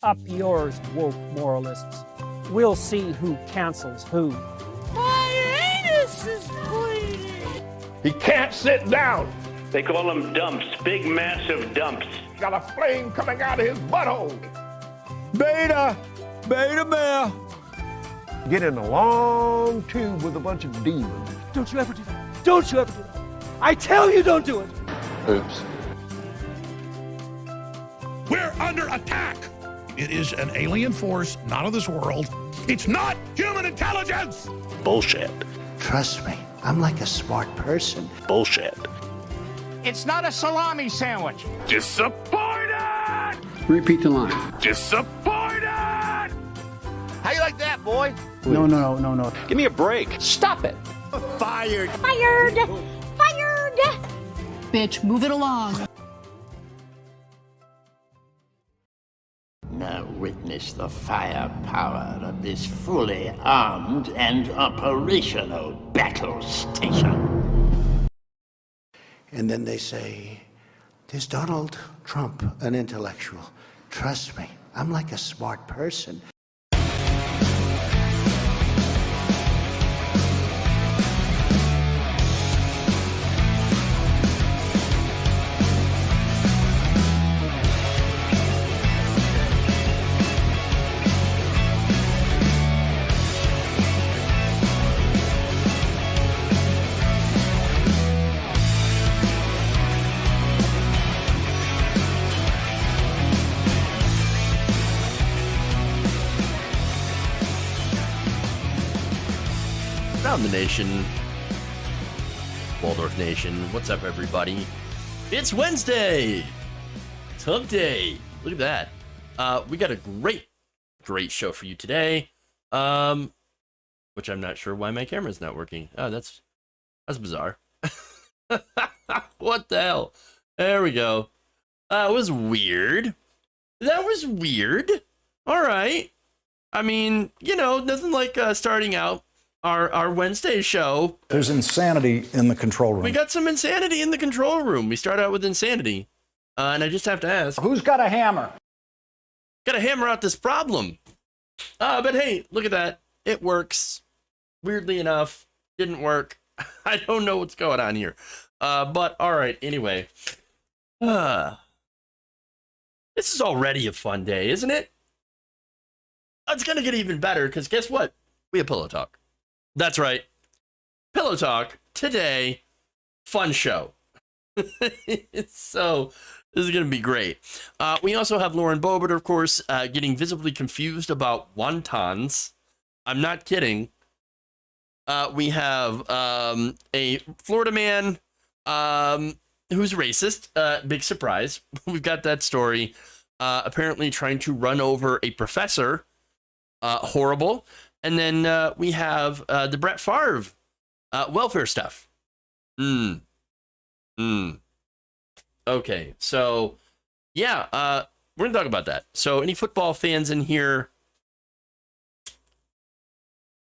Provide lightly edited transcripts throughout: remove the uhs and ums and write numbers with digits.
Up yours, woke moralists. We'll see who cancels who. My anus is bleeding! He can't sit down. They call them dumps, big massive dumps. Got a flame coming out of his butthole. Beta bear. Get in a long tube with a bunch of demons. Don't you ever do that. Don't you ever do that. I tell you don't do it. Oops. We're under attack. It is an alien force, not of this world. It's not human intelligence. Bullshit. Trust me, I'm like a smart person. Bullshit. It's not a salami sandwich. Disappointed! Repeat the line. Disappointed! How you like that, boy? No. Give me a break. Stop it. Fired. Fired! Fired! Bitch, move it along. Now witness the firepower of this fully armed and operational battle station. And then they say, is Donald Trump an intellectual? Trust me, I'm like a smart person. Around the nation, Waldorf Nation, what's up, everybody? It's Wednesday! It's Hump Day! Look at that. We got a great show for you today. Which I'm not sure why my camera's not working. Oh, that's bizarre. What the hell? There we go. That was weird. That was weird. All right. I mean, nothing like starting out our Wednesday show. There's insanity in the control room. We got some insanity in the control room. We start out with insanity. And I just have to ask, Who's got a hammer? gotta hammer out this problem. But hey, look at that. It works. Weirdly enough, didn't work. I don't know what's going on here. But all right, anyway. This is already a fun day, isn't it? It's gonna get even better, because guess what? We have Pillow Talk. That's right. Pillow Talk today. Fun show. So this is going to be great. We also have Lauren Boebert, of course, getting visibly confused about wontons. I'm not kidding. We have a Florida man who's racist. Big surprise. We've got that story. Apparently trying to run over a professor. Horrible. And then we have the Brett Favre welfare stuff. Okay, so yeah, we're gonna talk about that. So any football fans in here?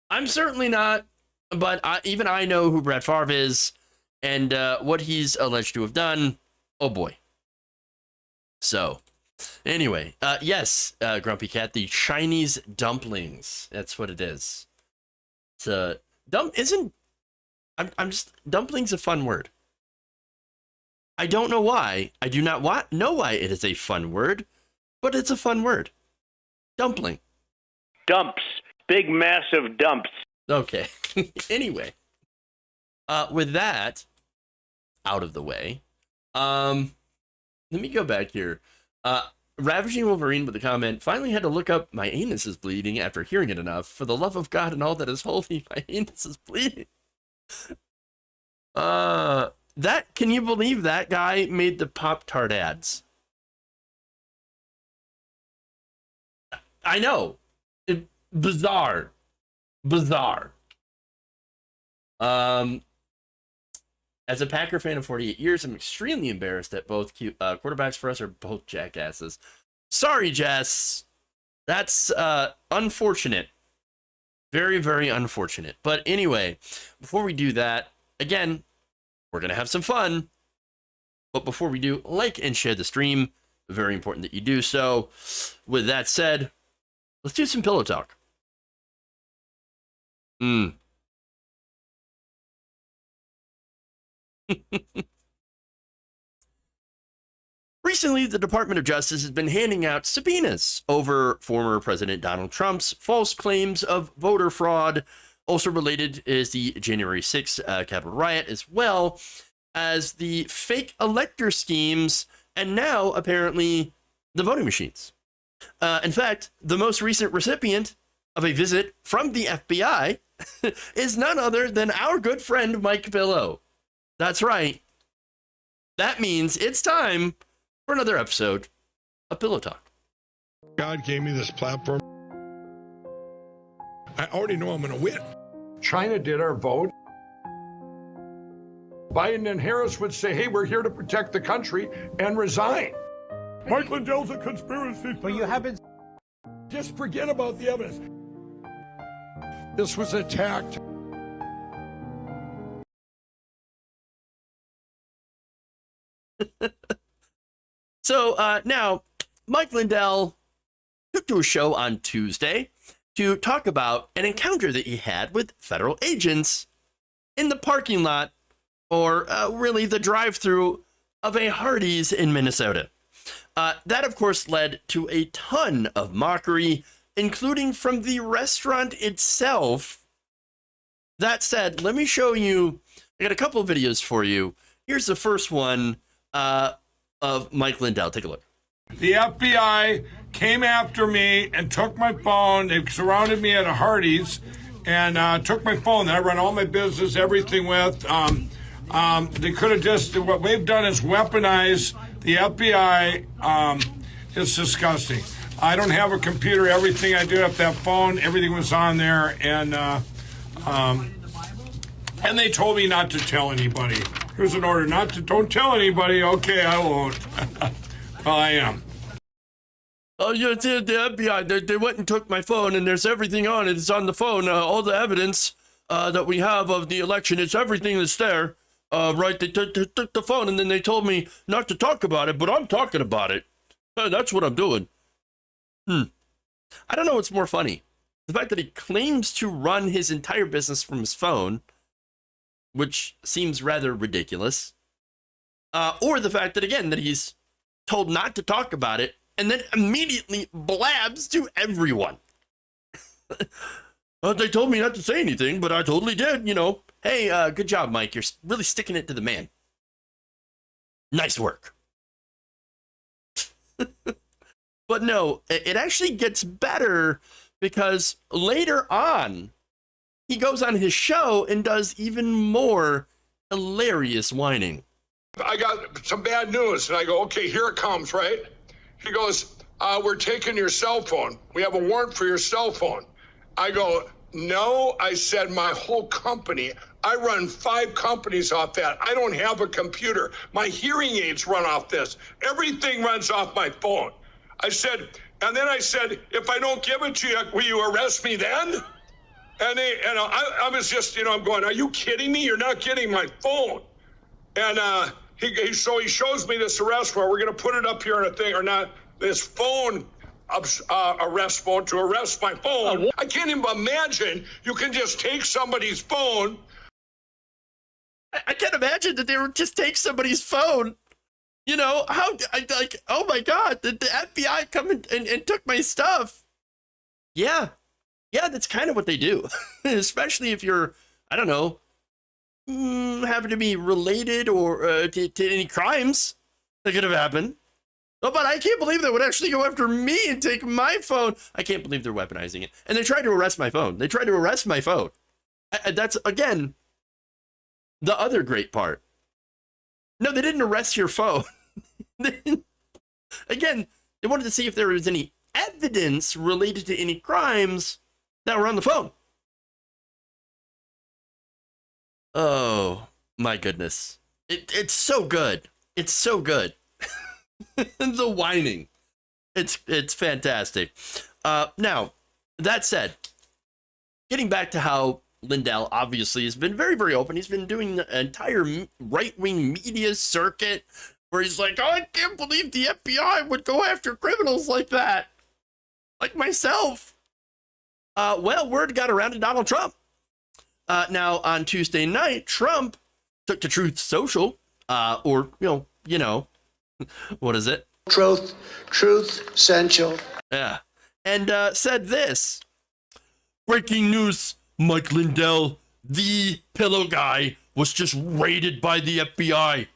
I'm certainly not, but even I know who Brett Favre is and what he's alleged to have done. Oh boy. So anyway, yes, Grumpy Cat, the Chinese dumplings. That's what it is. It's dumpling's a fun word. I don't know why. I do not know why it is a fun word, but it's a fun word. Dumpling. Dumps, big massive dumps. Okay. Anyway, with that out of the way, let me go back here. Ravaging Wolverine with a comment, finally had to look up my anus is bleeding after hearing it enough. For the love of God and all that is holy, my anus is bleeding. Can you believe that guy made the Pop-Tart ads? I know. Bizarre. As a Packer fan of 48 years, I'm extremely embarrassed that both quarterbacks for us are both jackasses. Sorry, Jess. That's unfortunate. Very, very unfortunate. But anyway, before we do that, again, we're going to have some fun. But before we do, like and share the stream. very important that you do so. With that said, let's do some pillow talk. Recently, the Department of Justice has been handing out subpoenas over former President Donald Trump's false claims of voter fraud. Also related is the January 6th Capitol riot, as well as the fake elector schemes, and now apparently the voting machines. In fact, the most recent recipient of a visit from the FBI is none other than our good friend Mike Pillow. That's right. That means it's time for another episode of Pillow Talk. God gave me this platform. I already know I'm going to win. China did our vote. Biden and Harris would say, hey, we're here to protect the country, and resign. Mike Lindell's a conspiracy. But you haven't. Just forget about the evidence. This was attacked. So now, Mike Lindell took to a show on Tuesday to talk about an encounter that he had with federal agents in the parking lot, or really the drive-through of a Hardee's in Minnesota. That, of course, led to a ton of mockery, including from the restaurant itself. That said, let me show you. I got a couple of videos for you. Here's the first one of Mike Lindell. Take a look. The FBI came after me and took my phone. They surrounded me at a Hardee's and took my phone that I run all my business, everything with. They could have just, what we've done is weaponize the FBI. It's disgusting. I don't have a computer. Everything I do have that phone, everything was on there. And they told me not to tell anybody. Here's an order don't tell anybody. Okay, I won't. Well, I am. Oh, yeah, the FBI, they went and took my phone, and there's everything on it. It's on the phone. All the evidence that we have of the election, it's everything that's there. Right, they took the phone, and then they told me not to talk about it, but I'm talking about it. That's what I'm doing. I don't know what's more funny. The fact that he claims to run his entire business from his phone, which seems rather ridiculous, or the fact that, again, that he's told not to talk about it and then immediately blabs to everyone. They told me not to say anything, but I totally did, you know. Hey, good job, Mike. You're really sticking it to the man. Nice work. But no, it actually gets better, because later on, he goes on his show and does even more hilarious whining. I got some bad news. And I go, okay, here it comes, right? He goes, we're taking your cell phone. We have a warrant for your cell phone. I go, no. I said, my whole company, I run 5 companies off that. I don't have a computer. My hearing aids run off this. Everything runs off my phone. I said, and then I said, if I don't give it to you, will you arrest me then? And I was just, I'm going, are you kidding me? You're not getting my phone. And he shows me this arrest warrant. We're going to put it up here on a thing, or not, this phone arrest phone to arrest my phone. I can't even imagine you can just take somebody's phone. I can't imagine that they would just take somebody's phone. You know, oh my God, the FBI come and took my stuff. Yeah, that's kind of what they do. Especially if you're, I don't know, happen to be related or to any crimes that could have happened. Oh, but I can't believe they would actually go after me and take my phone. I can't believe they're weaponizing it. And they tried to arrest my phone. That's, again, the other great part. No, they didn't arrest your phone. Again, they wanted to see if there was any evidence related to any crimes that were on the phone. Oh, my goodness. It's so good. It's so good. The whining. It's fantastic. Now, that said, getting back to how Lindell obviously has been very, very open. He's been doing the entire right-wing media circuit where he's like, oh, I can't believe the FBI would go after criminals like that, like myself. Well, word got around to Donald Trump. Now, on Tuesday night, Trump took to Truth Social, or, you know, what is it? Truth Central. Yeah. And said this. Breaking news, Mike Lindell, the pillow guy, was just raided by the FBI.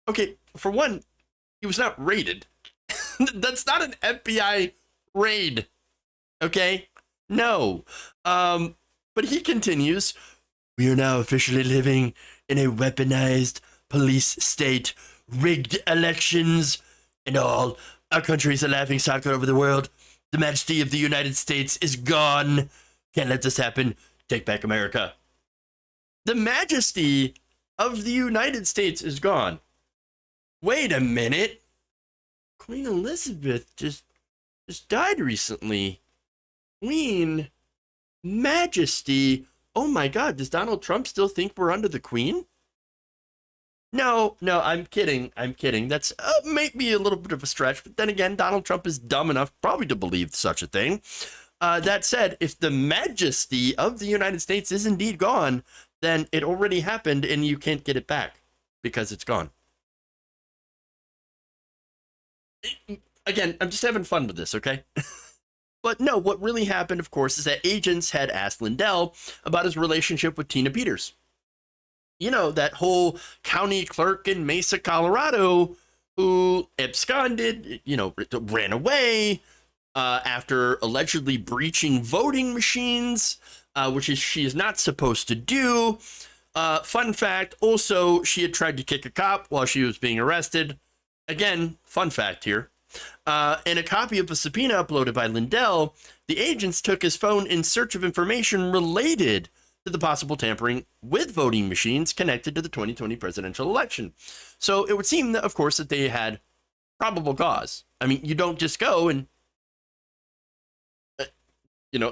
Okay, for one, he was not raided. That's not an FBI raid. Okay? No. But he continues, we are now officially living in a weaponized police state, rigged elections, and all. Our country is a laughingstock all over the world. The majesty of the United States is gone. Can't let this happen. Take back America. The majesty of the United States is gone. Wait a minute. Queen Elizabeth just died recently. Queen Majesty. Oh my God, does Donald Trump still think we're under the Queen? No, I'm kidding. That's maybe a little bit of a stretch, but then again, Donald Trump is dumb enough probably to believe such a thing. That said, if the majesty of the United States is indeed gone, then it already happened and you can't get it back because it's gone. Again, I'm just having fun with this, okay? But no, what really happened, of course, is that agents had asked Lindell about his relationship with Tina Peters. You know, that whole county clerk in Mesa, Colorado, who absconded, ran away after allegedly breaching voting machines, which she is not supposed to do. Fun fact, also, she had tried to kick a cop while she was being arrested. Again, fun fact here. In a copy of a subpoena uploaded by Lindell, the agents took his phone in search of information related to the possible tampering with voting machines connected to the 2020 presidential election. So it would seem that, of course, that they had probable cause. I mean, you don't just go and,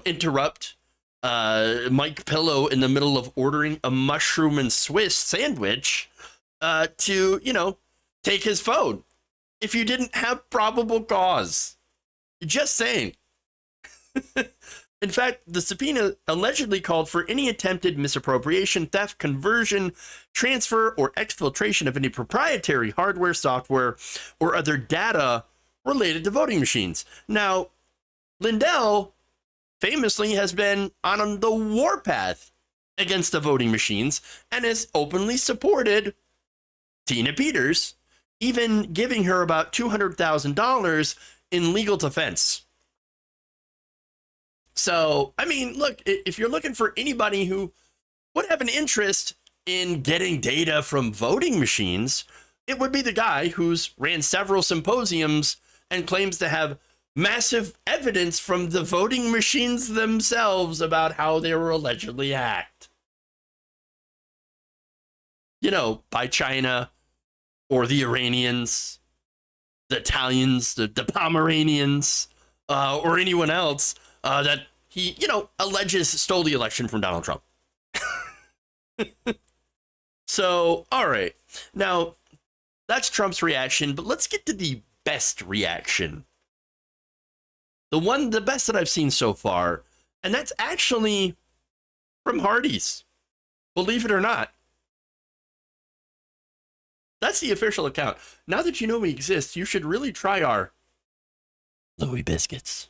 interrupt Mike Pillow in the middle of ordering a mushroom and Swiss sandwich to, take his phone if you didn't have probable cause. Just saying. In fact, the subpoena allegedly called for any attempted misappropriation, theft, conversion, transfer, or exfiltration of any proprietary hardware, software, or other data related to voting machines. Now, Lindell famously has been on the warpath against the voting machines and has openly supported Tina Peters, even giving her about $200,000 in legal defense. So, I mean, look, if you're looking for anybody who would have an interest in getting data from voting machines, it would be the guy who's ran several symposiums and claims to have massive evidence from the voting machines themselves about how they were allegedly hacked. By China or the Iranians, the Italians, the Pomeranians, or anyone else that he, alleges stole the election from Donald Trump. So, all right. Now, that's Trump's reaction, but let's get to the best reaction. The best that I've seen so far, and that's actually from Hardee's. Believe it or not. That's the official account. Now that you know we exist, you should really try our Louis biscuits.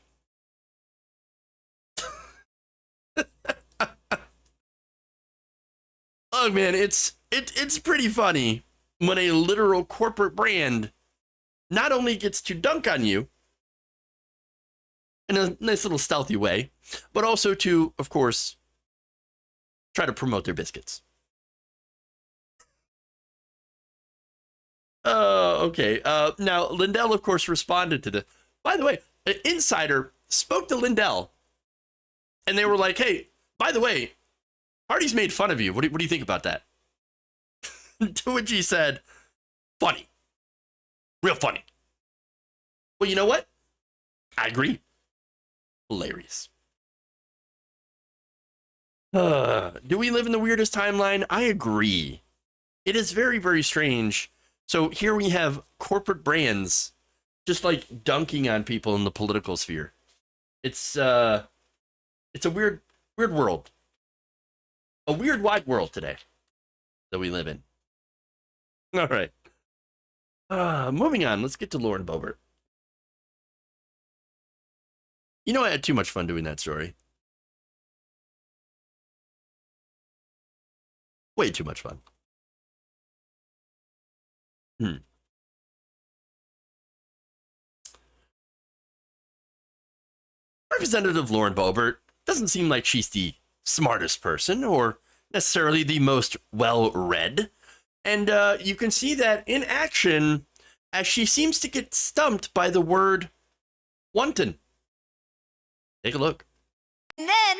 Oh man, it's pretty funny when a literal corporate brand not only gets to dunk on you in a nice little stealthy way, but also to, of course, try to promote their biscuits. Okay. Now, Lindell, of course, responded to this. By the way, an insider spoke to Lindell, and they were like, hey, by the way, Hardee's made fun of you. What do you think about that? To which he said, funny. Real funny. Well, you know what? I agree. Hilarious. Do we live in the weirdest timeline? I agree. It is very, very strange So here we have corporate brands just like dunking on people in the political sphere. It's a weird world. A weird wide world today that we live in. All right. Moving on, let's get to Lauren Boebert. You know, I had too much fun doing that story. Way too much fun. Representative Lauren Boebert doesn't seem like she's the smartest person or necessarily the most well-read. And you can see that in action as she seems to get stumped by the word wanton. Take a look. And then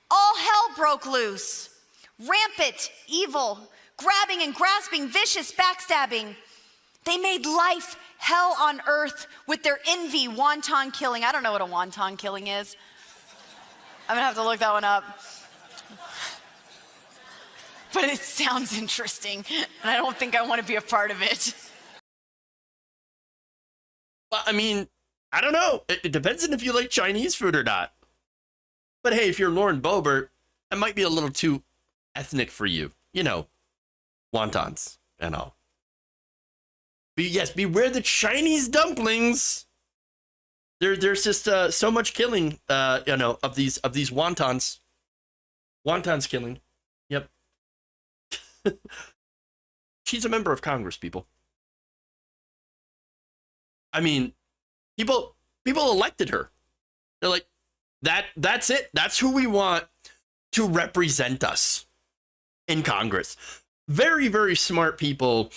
all hell broke loose. Rampant, evil, grabbing and grasping, vicious backstabbing. They made life hell on earth with their envy, wanton killing. I don't know what a wanton killing is. I'm gonna have to look that one up. But it sounds interesting, and I don't think I want to be a part of it. Well, I mean, I don't know. It depends on if you like Chinese food or not. But hey, if you're Lauren Boebert, it might be a little too ethnic for you. You know, wontons and all. But yes, beware the Chinese dumplings. There's just so much killing, of these wontons. Wontons killing. Yep. She's a member of Congress, people. I mean, people elected her. They're like, that's it. That's who we want to represent us in Congress. Very, very smart people.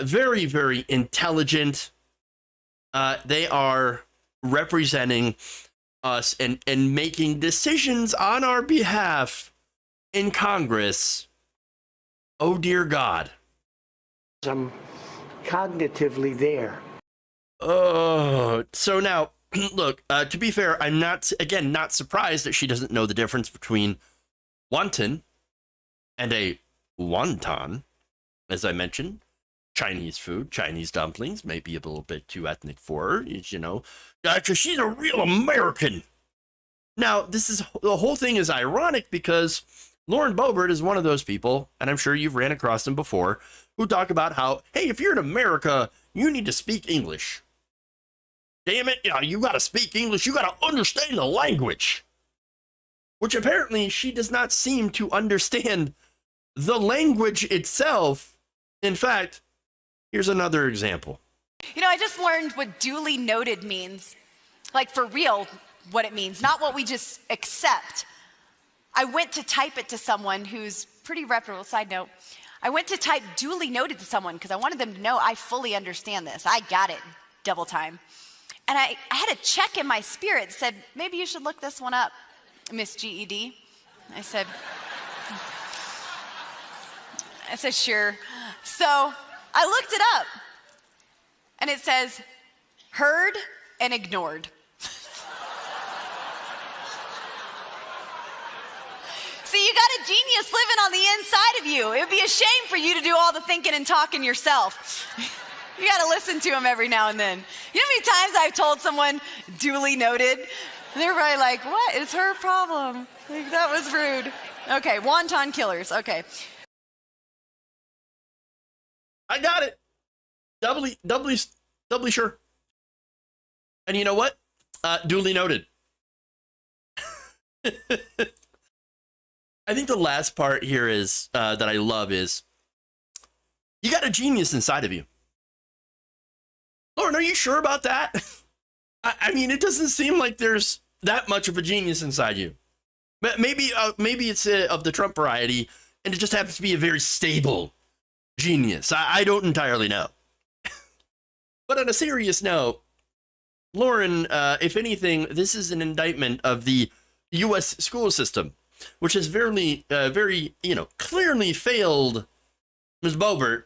Very, very intelligent. They are representing us and making decisions on our behalf in Congress. Oh, dear God. I'm cognitively there. So now, look, to be fair, I'm not surprised that she doesn't know the difference between wonton and a wonton. As I mentioned, Chinese food, Chinese dumplings, may be a little bit too ethnic for her, because she's a real American. Now, the whole thing is ironic because Lauren Boebert is one of those people, and I'm sure you've ran across them before, who talk about how, hey, if you're in America, you need to speak English. Damn it, you got to speak English. You got to understand the language. Which apparently she does not seem to understand the language itself. In fact, here's another example. I just learned what duly noted means. Like, for real, what it means, not what we just accept. I went to type it to someone who's pretty reputable. Side note, I went to type duly noted to someone because I wanted them to know I fully understand this. I got it, double time. And I had a check in my spirit that said, maybe you should look this one up, Miss GED. I said, sure. So I looked it up, and it says, heard and ignored. See, you got a genius living on the inside of you. It would be a shame for you to do all the thinking and talking yourself. You got to listen to him every now and then. You know how many times I've told someone duly noted? And they're probably like, what is her problem? Like, that was rude. Okay, wonton killers. Okay. I got it. Doubly sure. And you know what? Duly noted. I think the last part here is that I love is you got a genius inside of you. Lauren, are you sure about that? I mean, it doesn't seem like there's that much of a genius inside you. Maybe it's of the Trump variety, and it just happens to be a very stable genius. I don't entirely know. But on a serious note, Lauren, if anything, this is an indictment of the U.S. school system, which has very clearly failed Ms. Boebert.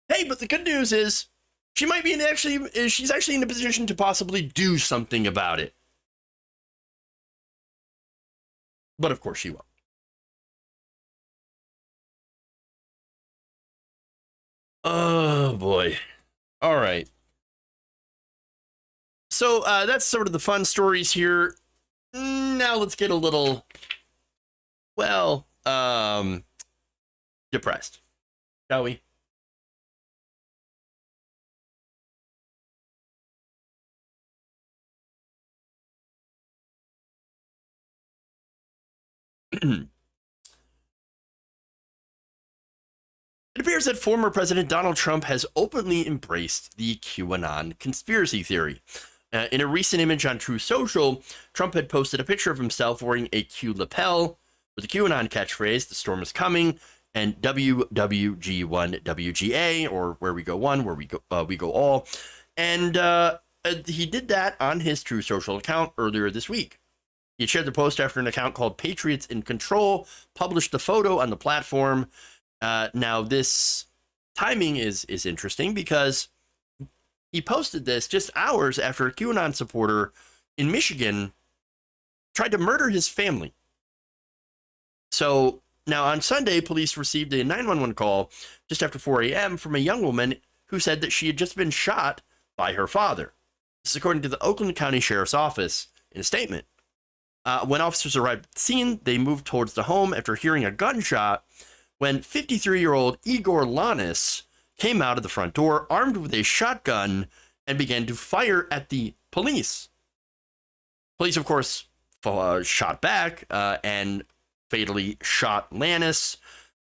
Hey, but the good news is she might be she's actually in a position to possibly do something about it. But of course she won't. boy. All right. So that's sort of the fun stories here. Now let's get a little, well, depressed, shall we? It appears that former President Donald Trump has openly embraced the QAnon conspiracy theory. In a recent image on True Social, Trump had posted a picture of himself wearing a Q lapel with the QAnon catchphrase, "The storm is coming," and WWG1WGA, or "Where we go one, where we go all." And he did that on his True Social account earlier this week. He shared the post after an account called Patriots in Control published the photo on the platform. Now, this timing is interesting because he posted this just hours after a QAnon supporter in Michigan tried to murder his family. So now on Sunday, police received a 911 call just after 4 a.m. from a young woman who said that she had just been shot by her father. This is according to the Oakland County Sheriff's Office in a statement. When officers arrived at the scene, they moved towards the home after hearing a gunshot when 53-year-old Igor Lanis came out of the front door armed with a shotgun and began to fire at the police. Police, of course, shot back and fatally shot Lanis.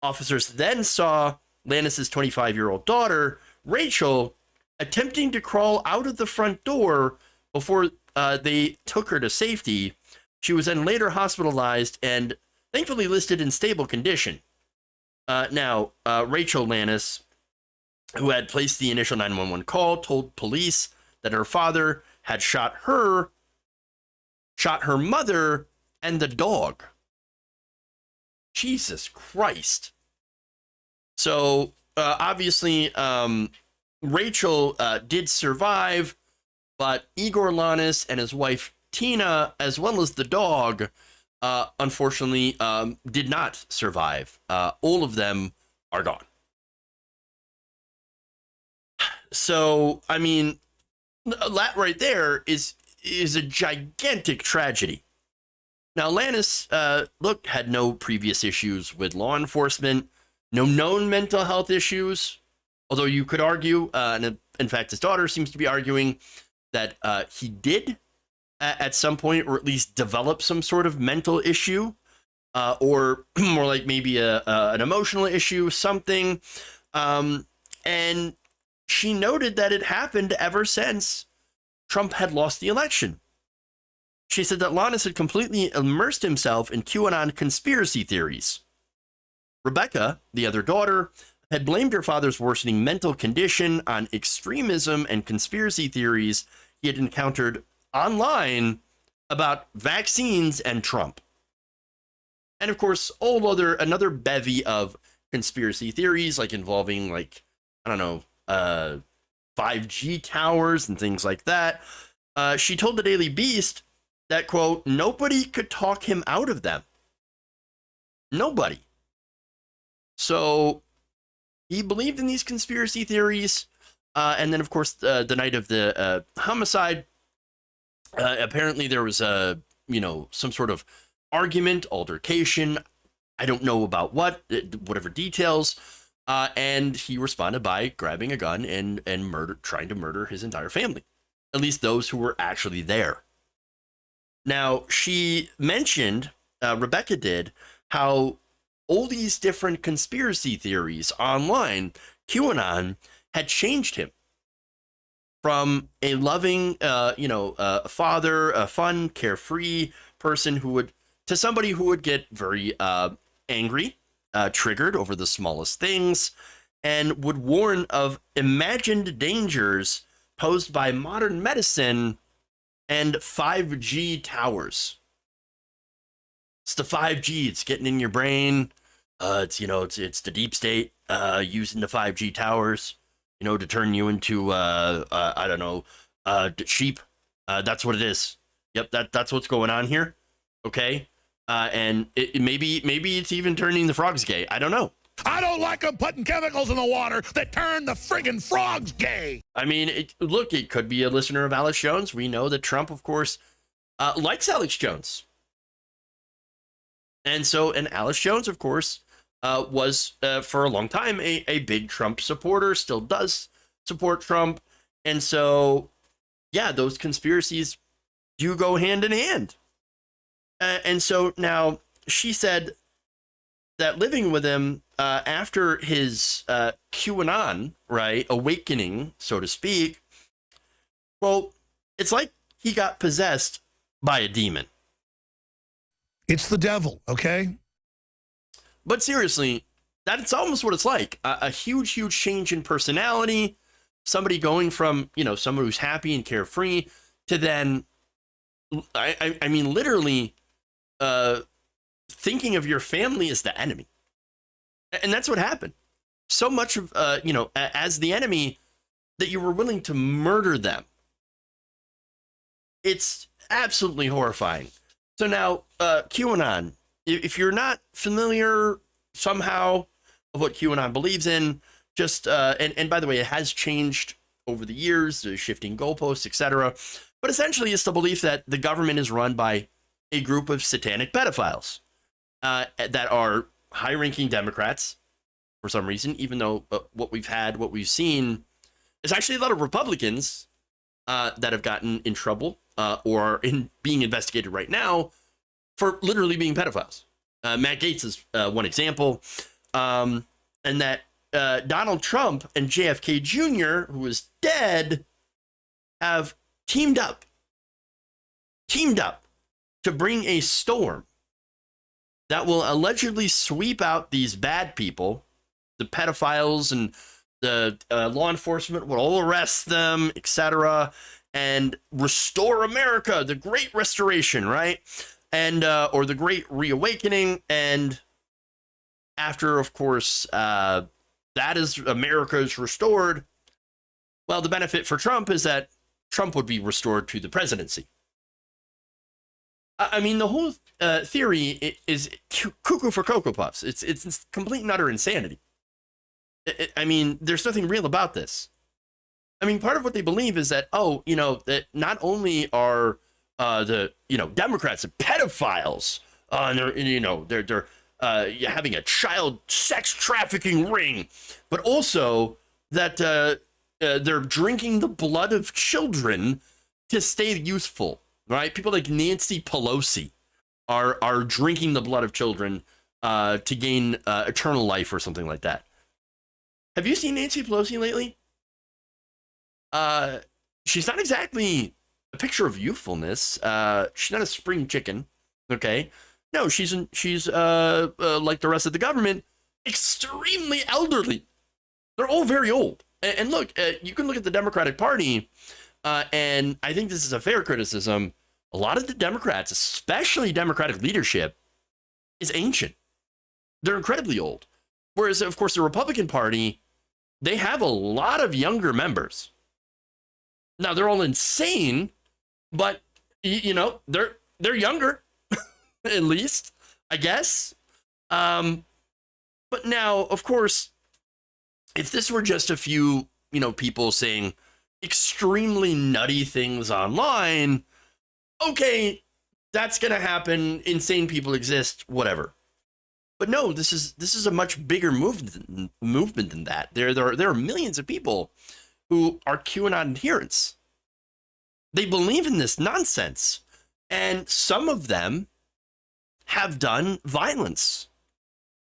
Officers then saw Lanis's 25-year-old daughter, Rachel, attempting to crawl out of the front door before they took her to safety. She was then later hospitalized and thankfully listed in stable condition. Now, Rachel Lanis, who had placed the initial 911 call, told police that her father had shot her mother, and the dog. Jesus Christ. So, obviously, Rachel did survive, but Igor Lanis and his wife Tina, as well as the dog, unfortunately, did not survive. All of them are gone. So, I mean, that right there is a gigantic tragedy. Now, Lanis, had no previous issues with law enforcement, no known mental health issues, although you could argue, and in fact, his daughter seems to be arguing that he did at some point, or at least develop some sort of mental issue, or more like maybe an emotional issue, something. And she noted that it happened ever since Trump had lost the election. She said that Lanis had completely immersed himself in QAnon conspiracy theories. Rebecca, the other daughter, had blamed her father's worsening mental condition on extremism and conspiracy theories he had encountered online about vaccines and Trump. And of course, another bevy of conspiracy theories, like involving, like, I don't know, 5G towers and things like that. She told the Daily Beast that, quote, nobody could talk him out of them. Nobody. So he believed in these conspiracy theories. And then, of course, the night of the homicide, apparently there was some sort of argument, altercation. I don't know about whatever details. And he responded by grabbing a gun and trying to murder his entire family, at least those who were actually there. Now, she mentioned, Rebecca did, how all these different conspiracy theories online, QAnon, had changed him from a loving, father, a fun, carefree person to somebody who would get very angry, triggered over the smallest things, and would warn of imagined dangers posed by modern medicine and 5G towers. It's the 5G. It's getting in your brain. It's the deep state using the 5G towers, to turn you into sheep. That's what it is. Yep, that's what's going on here. Okay, and maybe it's even turning the frogs gay. I don't know. I don't like them putting chemicals in the water that turn the friggin' frogs gay. I mean, look, it could be a listener of Alex Jones. We know that Trump, of course, likes Alex Jones. And Alex Jones, of course, was for a long time a big Trump supporter, still does support Trump. And so, yeah, those conspiracies do go hand in hand. And so now she said that living with him after his QAnon, right, awakening, so to speak, well, it's like he got possessed by a demon. It's the devil, okay? But seriously, that's almost what it's like. A huge, huge change in personality. Somebody going from, someone who's happy and carefree to then, I mean, literally thinking of your family as the enemy. And that's what happened. So much of, as the enemy that you were willing to murder them. It's absolutely horrifying. So now, QAnon, if you're not familiar somehow of what QAnon believes in, just, and by the way, it has changed over the years, shifting goalposts, etc. But essentially, it's the belief that the government is run by a group of satanic pedophiles that are high-ranking Democrats for some reason, even though what we've seen is actually a lot of Republicans that have gotten in trouble or are being investigated right now for literally being pedophiles. Matt Gaetz is one example. And that Donald Trump and JFK Jr., who is dead, have teamed up to bring a storm that will allegedly sweep out these bad people, the pedophiles, and the law enforcement will all arrest them, etc., and restore America, the Great Restoration, right? And or the Great Reawakening. And after, of course, that is America is restored, well, the benefit for Trump is that Trump would be restored to the presidency. I mean, the whole theory is cuckoo for Cocoa Puffs. It's complete and utter insanity. I mean, there's nothing real about this. I mean, part of what they believe is that, that not only are the Democrats pedophiles, and they're having a child sex trafficking ring, but also that they're drinking the blood of children to stay youthful, right? People like Nancy Pelosi are drinking the blood of children to gain eternal life or something like that. Have you seen Nancy Pelosi lately? She's not exactly a picture of youthfulness. She's not a spring chicken. Okay. No, she's like the rest of the government, extremely elderly. They're all very old. And look, you can look at the Democratic Party, and I think this is a fair criticism. A lot of the Democrats, especially Democratic leadership, is ancient. They're incredibly old. Whereas, of course, the Republican Party, they have a lot of younger members. Now, they're all insane, but, they're younger, at least, I guess. But now, of course, if this were just a few, people saying extremely nutty things online, okay, that's going to happen. Insane people exist, whatever. But no, this is a much bigger movement than that. There are millions of people who are QAnon adherents. They believe in this nonsense, and some of them have done violence.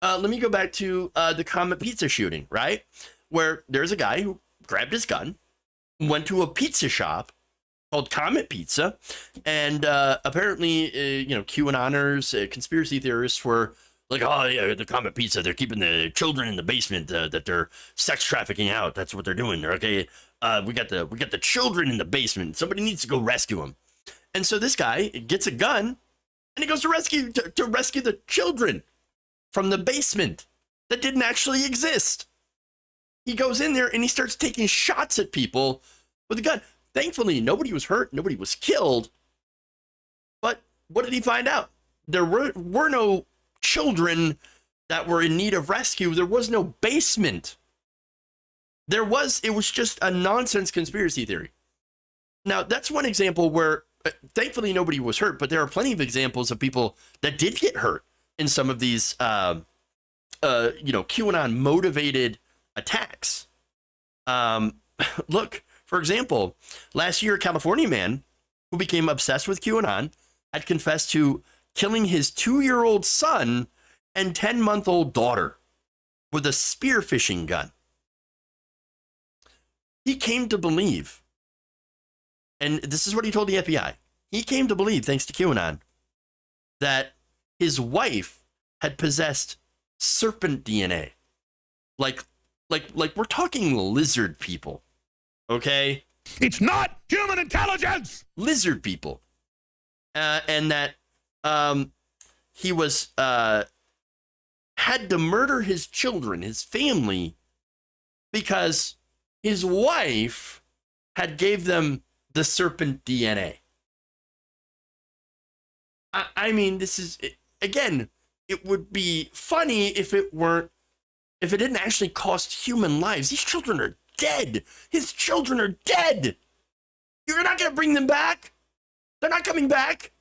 Let me go back to the Comet Pizza shooting, right? Where there's a guy who grabbed his gun, went to a pizza shop called Comet Pizza, and apparently, QAnoners, conspiracy theorists were like, oh yeah, the Comet Pizza, they're keeping the children in the basement that they're sex trafficking out. That's what they're doing. Okay, we got the children in the basement. Somebody needs to go rescue them. And so this guy gets a gun and he goes to rescue the children from the basement that didn't actually exist. He goes in there and he starts taking shots at people with a gun. Thankfully, nobody was hurt. Nobody was killed. But what did he find out? There were no children that were in need of rescue, there was no basement. It was just a nonsense conspiracy theory. Now, that's one example where thankfully nobody was hurt, but there are plenty of examples of people that did get hurt in some of these, QAnon motivated attacks. Look, for example, last year, a California man who became obsessed with QAnon had confessed to killing his 2-year-old son and 10-month-old daughter with a spearfishing gun. He came to believe, and this is what he told the FBI, he came to believe, thanks to QAnon, that his wife had possessed serpent DNA. Like we're talking lizard people, okay? It's not human intelligence! Lizard people. And that he was had to murder his children, his family, because his wife had gave them the serpent DNA. I mean, this is, again, it would be funny if it didn't actually cost human lives. These children are dead. His children are dead. You're not going to bring them back? They're not coming back.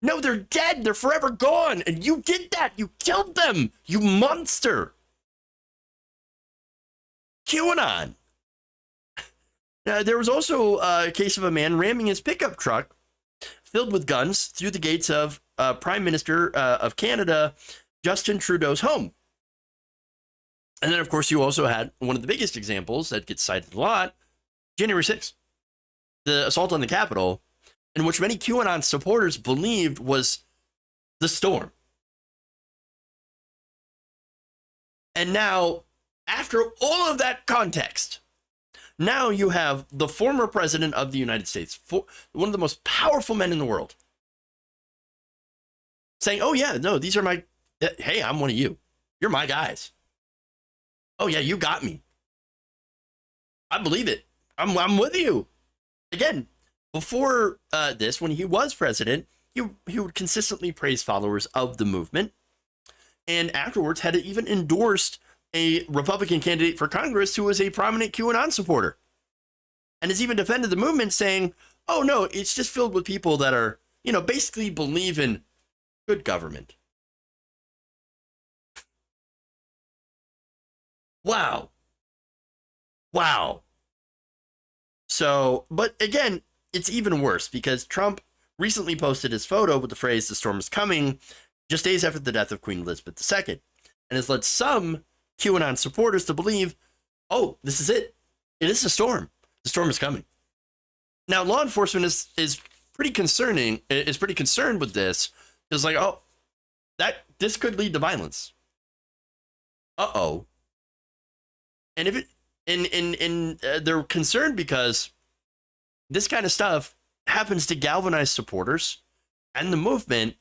No, they're dead. They're forever gone. And you did that. You killed them. You monster. QAnon. There was also a case of a man ramming his pickup truck filled with guns through the gates of Prime Minister of Canada, Justin Trudeau's home. And then, of course, you also had one of the biggest examples that gets cited a lot, January 6th, the assault on the Capitol, in which many QAnon supporters believed was the storm. And now, after all of that context, now you have the former president of the United States, one of the most powerful men in the world, saying, oh, yeah, no, these are my, hey, I'm one of you. You're my guys. Oh, yeah, you got me. I believe it. I'm with you. Again, before this, when he was president, he would consistently praise followers of the movement, and afterwards had even endorsed a Republican candidate for Congress who was a prominent QAnon supporter, and has even defended the movement, saying, oh, no, it's just filled with people that are, basically believe in good government. Wow. So, but again, it's even worse because Trump recently posted his photo with the phrase, the storm is coming, just days after the death of Queen Elizabeth II, and has led some QAnon supporters to believe, oh, this is it. It is a storm. The storm is coming. Now, law enforcement is pretty concerned with this. It's like, oh, this could lead to violence. Uh-oh. And if they're concerned because this kind of stuff happens to galvanize supporters and the movement,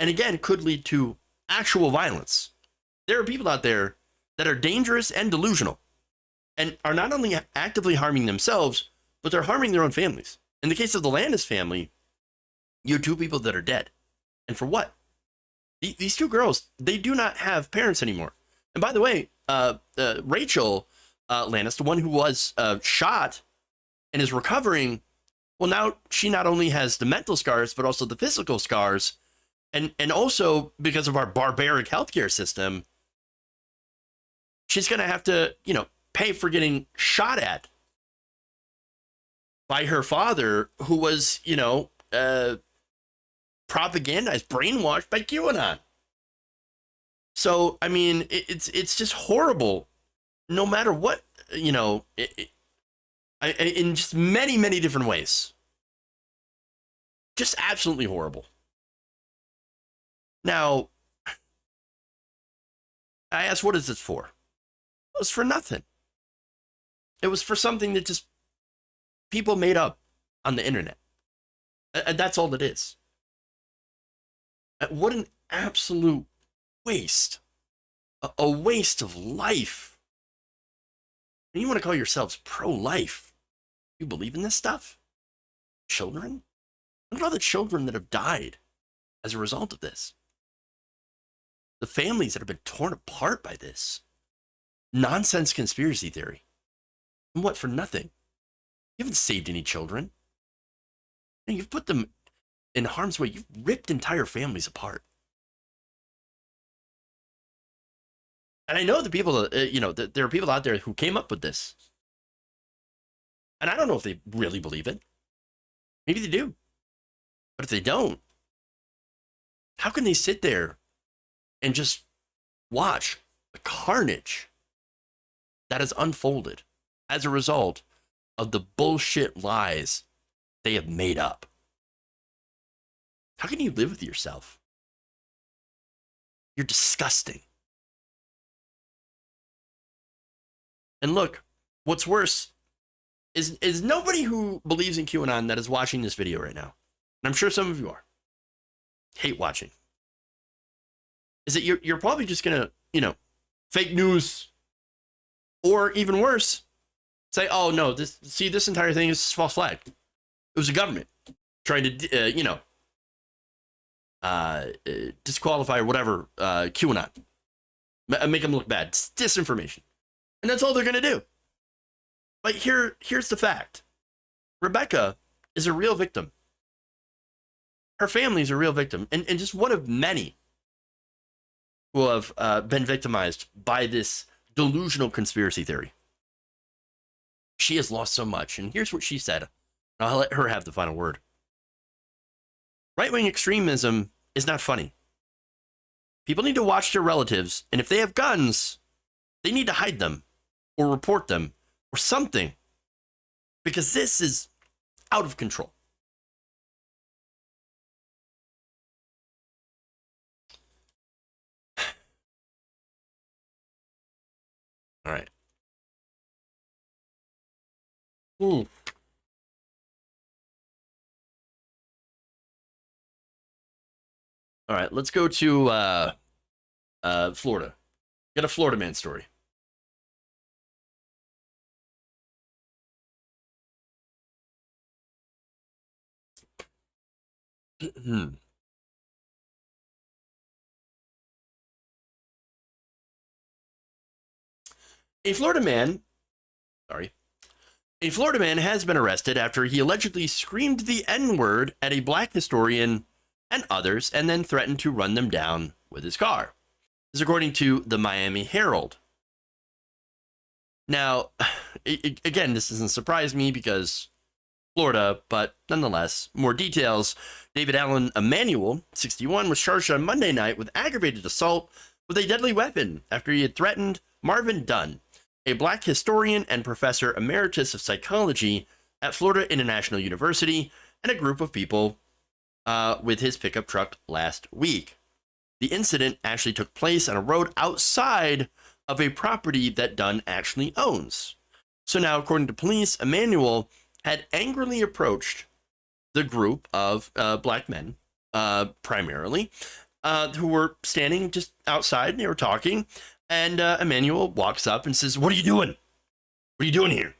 and again, could lead to actual violence. There are people out there that are dangerous and delusional and are not only actively harming themselves, but they're harming their own families. In the case of the Landis family, you have 2 people that are dead. And for what? These 2 girls, they do not have parents anymore. And by the way, Rachel Landis, the one who was shot and is recovering, well, now she not only has the mental scars, but also the physical scars. And also because of our barbaric healthcare system, she's going to have to, pay for getting shot at by her father, who was, propagandized, brainwashed by QAnon. So, I mean, it's just horrible, no matter what, in just many, many different ways. Just absolutely horrible. Now, I asked, what is this for? It was for nothing. It was for something that just people made up on the internet. And that's all it is. What an absolute waste. A waste of life. And you want to call yourselves pro-life? You believe in this stuff? Children? Look at all the children that have died as a result of this. the families that have been torn apart by this nonsense conspiracy theory. And what, for nothing? You haven't saved any children. And you've put them in harm's way. You've ripped entire families apart. And I know the people, there are people out there who came up with this. And I don't know if they really believe it. Maybe they do. But if they don't, how can they sit there and just watch the carnage that has unfolded as a result of the bullshit lies they have made up? How can you live with yourself? You're disgusting. And look, what's worse is nobody who believes in QAnon that is watching this video right now, and I'm sure some of you are, hate watching, is that you're probably just gonna, fake news, or even worse, say, oh no, this entire thing is false flag. It was the government trying to, disqualify or whatever QAnon, make them look bad. It's disinformation, and that's all they're gonna do. But here's the fact: Rebecca is a real victim. Her family is a real victim, and just one of many who have been victimized by this delusional conspiracy theory. She has lost so much, and here's what she said. I'll let her have the final word. Right-wing extremism is not funny. People need to watch their relatives, and if they have guns, they need to hide them, or report them, or something, because this is out of control. All right. All right, let's go to Florida. Get a Florida man story. A Florida man has been arrested after he allegedly screamed the N-word at a black historian and others and then threatened to run them down with his car. This is according to the Miami Herald. Now, again, this doesn't surprise me because Florida, but nonetheless, more details. David Allen Emanuel, 61, was charged on Monday night with aggravated assault with a deadly weapon after he had threatened Marvin Dunn, a black historian and professor emeritus of psychology at Florida International University, and a group of people with his pickup truck last week. The incident actually took place on a road outside of a property that Dunn actually owns. So now, according to police, Emanuel had angrily approached the group of black men, primarily, who were standing just outside, and they were talking, and Emanuel walks up and says, "What are you doing? What are you doing here?"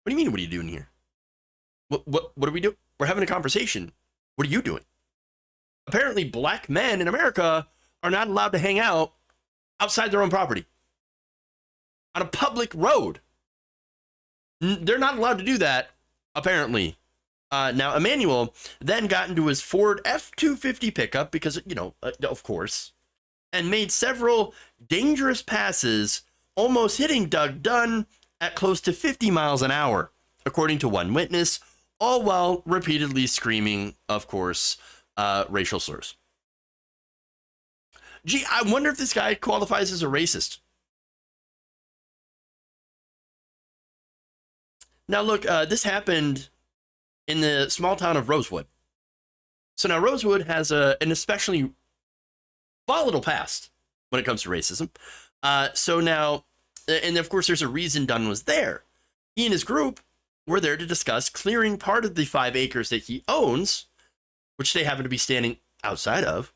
What do you mean, what are you doing here? What are we doing? We're having a conversation. What are you doing? Apparently, black men in America are not allowed to hang out outside their own property on a public road. They're not allowed to do that, apparently. Now, Emanuel then got into his Ford F-250 pickup because, of course, and made several dangerous passes, almost hitting Doug Dunn at close to 50 miles an hour, according to one witness, all while repeatedly screaming, of course, racial slurs. Gee, I wonder if this guy qualifies as a racist. Now, look, this happened in the small town of Rosewood. So now Rosewood has an especially volatile past when it comes to racism. So now, and of course, there's a reason Dunn was there. He and his group were there to discuss clearing part of the 5 acres that he owns, which they happen to be standing outside of,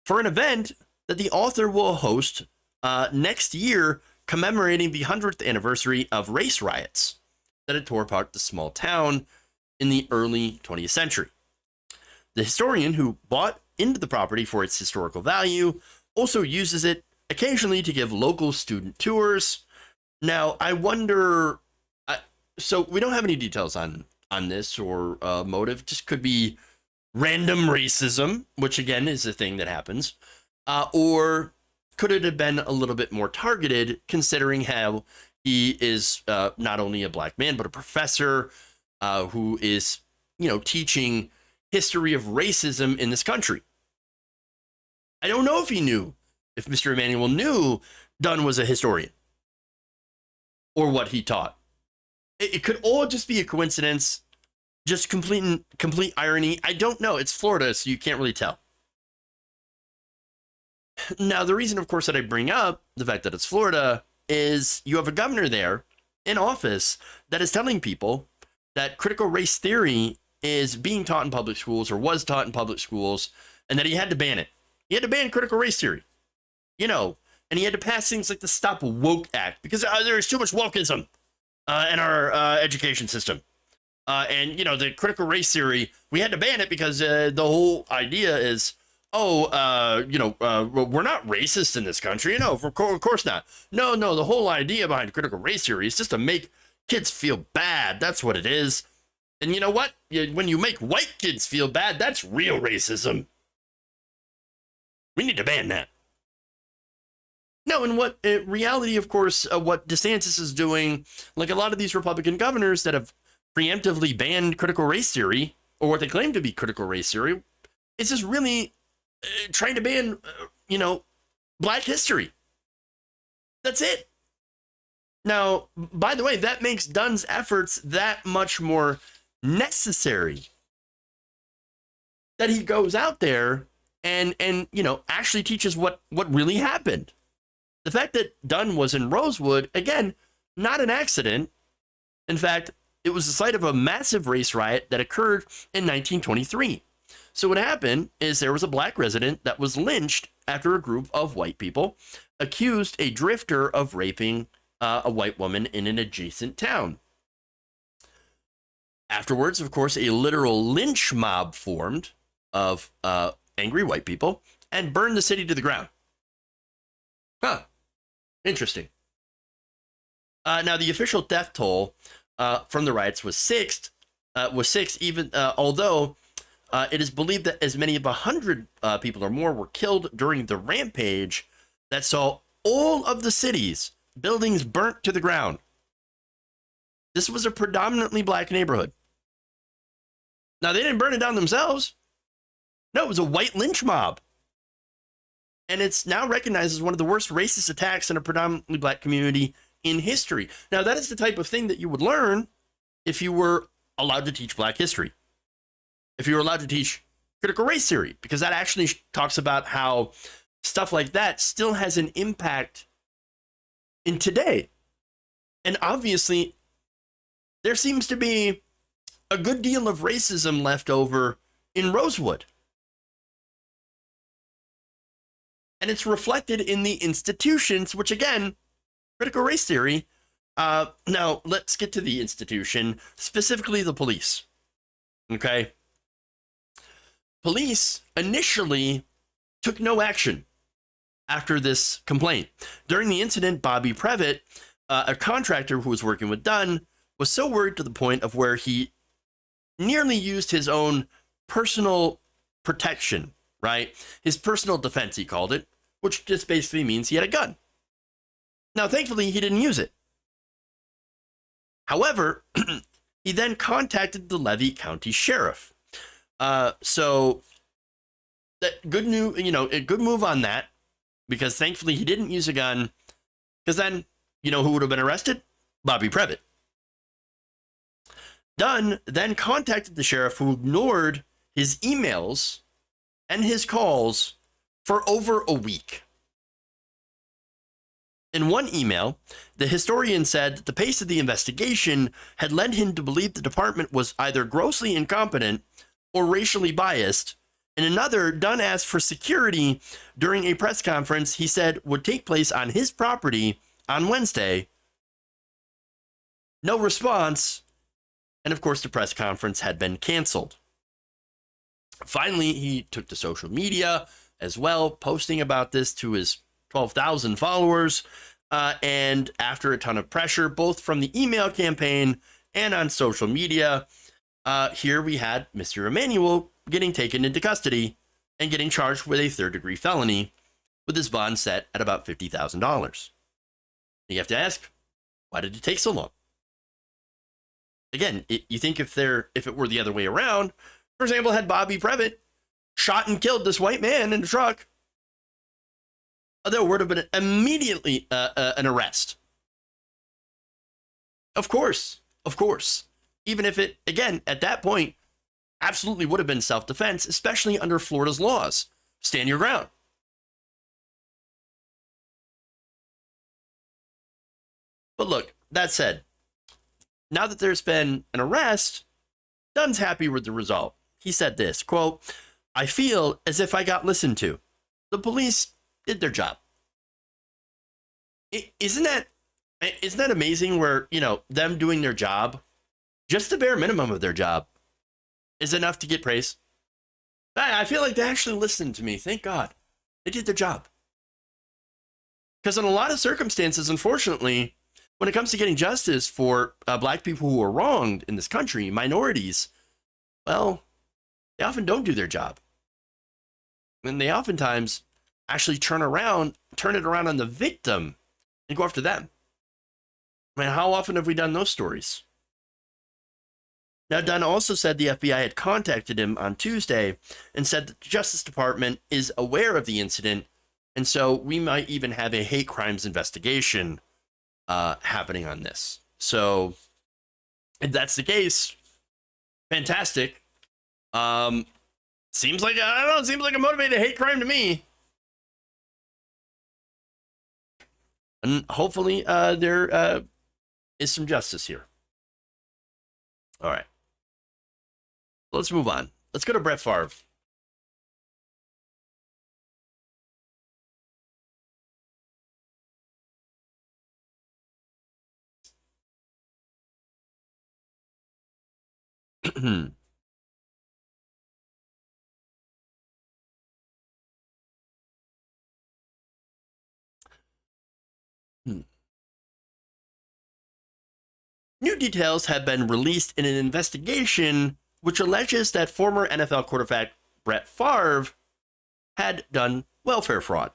for an event that the author will host next year, commemorating the 100th anniversary of race riots that had tore apart the small town in the early 20th century. The historian who bought into the property for its historical value, also uses it occasionally to give local student tours. Now, I wonder, so we don't have any details on this or motive, just could be random racism, which again is a thing that happens, or could it have been a little bit more targeted, considering how he is not only a black man, but a professor who is, teaching history of racism in this country. I don't know if he knew, if Mr. Emanuel knew Dunn was a historian or what he taught. It could all just be a coincidence, just complete irony. I don't know. It's Florida, so you can't really tell. Now, the reason, of course, that I bring up the fact that it's Florida is you have a governor there in office that is telling people that critical race theory is being taught in public schools or was taught in public schools, and that he had to ban it. He had to ban critical race theory, and he had to pass things like the Stop Woke Act because there is too much wokeism in our education system. And the critical race theory, we had to ban it because the whole idea is, we're not racist in this country. Of course not. No, the whole idea behind critical race theory is just to make kids feel bad. That's what it is. And you know what? When you make white kids feel bad, that's real racism. We need to ban that. No, and what reality, of course, what DeSantis is doing, like a lot of these Republican governors that have preemptively banned critical race theory, or what they claim to be critical race theory, is just really trying to ban, black history. That's it. Now, by the way, that makes Dunn's efforts that much more necessary. That he goes out there and actually teaches what really happened. The fact that Dunn was in Rosewood, again, not an accident. In fact, it was the site of a massive race riot that occurred in 1923. So what happened is there was a black resident that was lynched after a group of white people accused a drifter of raping a white woman in an adjacent town. Afterwards, of course, a literal lynch mob formed of angry white people and burned the city to the ground. Huh. Interesting. Now, the official death toll from the riots was six, even although it is believed that as many as 100 people or more were killed during the rampage that saw all of the city's buildings burnt to the ground. This was a predominantly black neighborhood. Now, they didn't burn it down themselves. No, it was a white lynch mob. And it's now recognized as one of the worst racist attacks in a predominantly black community in history. Now, that is the type of thing that you would learn if you were allowed to teach black history. If you were allowed to teach critical race theory, because that actually talks about how stuff like that still has an impact in today. And obviously, there seems to be a good deal of racism left over in Rosewood. And it's reflected in the institutions, which again, critical race theory. Now, let's get to the institution, specifically the police. Okay? Police initially took no action after this complaint. During the incident, Bobby Previtt, a contractor who was working with Dunn, was so worried to the point of where he nearly used his own personal protection, right? His personal defense, he called it, which just basically means he had a gun. Now, thankfully, he didn't use it. However, he then contacted the Levy County Sheriff. So that good news, a good move on that, because thankfully he didn't use a gun, because then, who would have been arrested? Bobby Previtt. Dunn then contacted the sheriff, who ignored his emails and his calls for over a week. In one email, the historian said that the pace of the investigation had led him to believe the department was either grossly incompetent or racially biased. In another, Dunn asked for security during a press conference he said would take place on his property on Wednesday. No response, and of course the press conference had been canceled. Finally, he took to social media as well, posting about this to his 12,000 followers. And after a ton of pressure, both from the email campaign and on social media, here we had Mr. Emanuel getting taken into custody and getting charged with a third-degree felony with his bond set at about $50,000. You have to ask, why did it take so long? Again, you think if it were the other way around, for example, had Bobby Previtt shot and killed this white man in the truck, there would have been immediately an arrest. Of course. Even if it, again, at that point, absolutely would have been self-defense, especially under Florida's laws. Stand your ground. But look, that said, now that there's been an arrest, Dunn's happy with the result. He said this, quote, "I feel as if I got listened to. The police did their job." Isn't that amazing where, them doing their job, just the bare minimum of their job, is enough to get praise? I feel like they actually listened to me. Thank God. They did their job. Because in a lot of circumstances, unfortunately, when it comes to getting justice for black people who are wronged in this country, minorities, well, they often don't do their job. And they oftentimes actually turn it around on the victim and go after them. I mean, how often have we done those stories? Now, Dunn also said the FBI had contacted him on Tuesday and said that the Justice Department is aware of the incident, and so we might even have a hate crimes investigation happening on this. So, if that's the case, fantastic. Seems like a motivated hate crime to me. And hopefully there is some justice here. All right. Let's move on. Let's go to Brett Favre. New details have been released in an investigation which alleges that former NFL quarterback Brett Favre had done welfare fraud.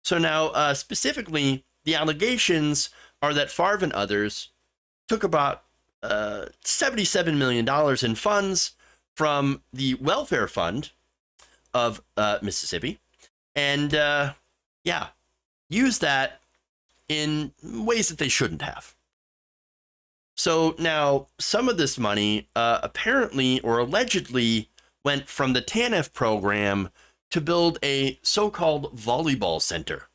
So now, specifically, the allegations are that Favre and others took about $77 million in funds from the welfare fund of Mississippi and, used that in ways that they shouldn't have. So now some of this money apparently or allegedly went from the TANF program to build a so-called volleyball center.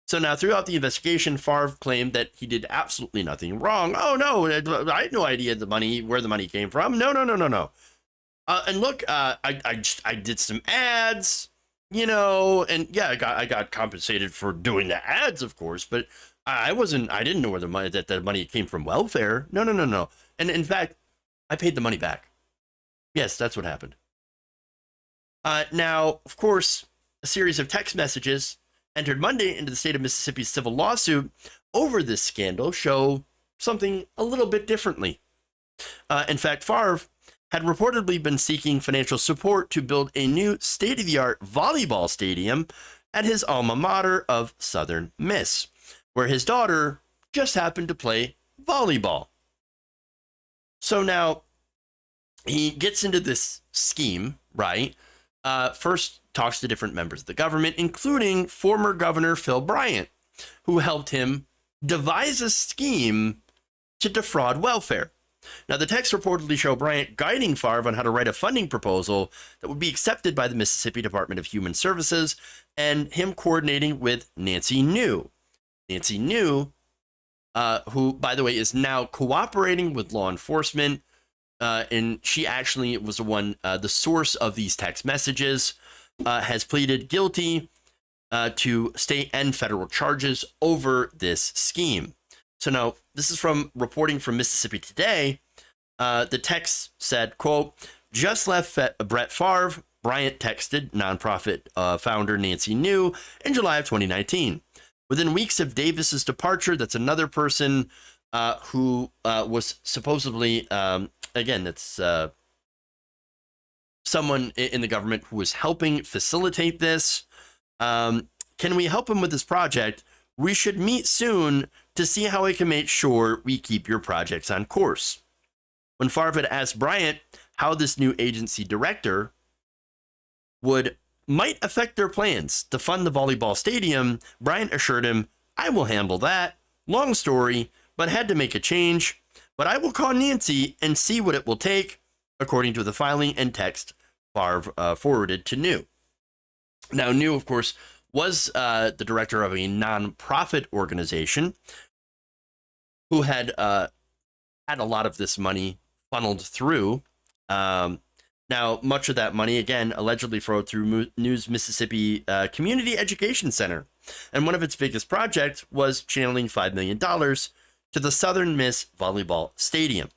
So now throughout the investigation, Favre claimed that he did absolutely nothing wrong. Oh, no, I had no idea where the money came from. No. And look, I did some ads, and yeah, I got compensated for doing the ads, of course, but I didn't know where the money came from welfare. No. And in fact, I paid the money back. Yes, that's what happened. Now, of course, a series of text messages entered Monday into the state of Mississippi's civil lawsuit over this scandal show something a little bit differently. In fact, Favre had reportedly been seeking financial support to build a new state-of-the-art volleyball stadium at his alma mater of Southern Miss, where his daughter just happened to play volleyball. So now he gets into this scheme, right? First talks to different members of the government, including former Governor Phil Bryant, who helped him devise a scheme to defraud welfare. Now, the texts reportedly show Bryant guiding Favre on how to write a funding proposal that would be accepted by the Mississippi Department of Human Services, and him coordinating with Nancy New. Nancy New, who, by the way, is now cooperating with law enforcement, and she actually was the source of these text messages, has pleaded guilty to state and federal charges over this scheme. So now, this is from reporting from Mississippi Today. The text said, quote, just left Brett Favre, Bryant texted nonprofit founder Nancy New in July of 2019. Within weeks of Davis's departure, that's another person who was supposedly, again, that's someone in the government who was helping facilitate this. Can we help him with this project? We should meet soon to see how we can make sure we keep your projects on course. When Favre had asked Bryant how this new agency director might affect their plans to fund the volleyball stadium, Bryant assured him, I will handle that. Long story, but had to make a change. But I will call Nancy and see what it will take, according to the filing and text Favre forwarded to New. Now, New, of course, was the director of a nonprofit organization who had had a lot of this money funneled through. Now, much of that money, again, allegedly flowed through New's Mississippi Community Education Center. And one of its biggest projects was channeling $5 million to the Southern Miss Volleyball Stadium.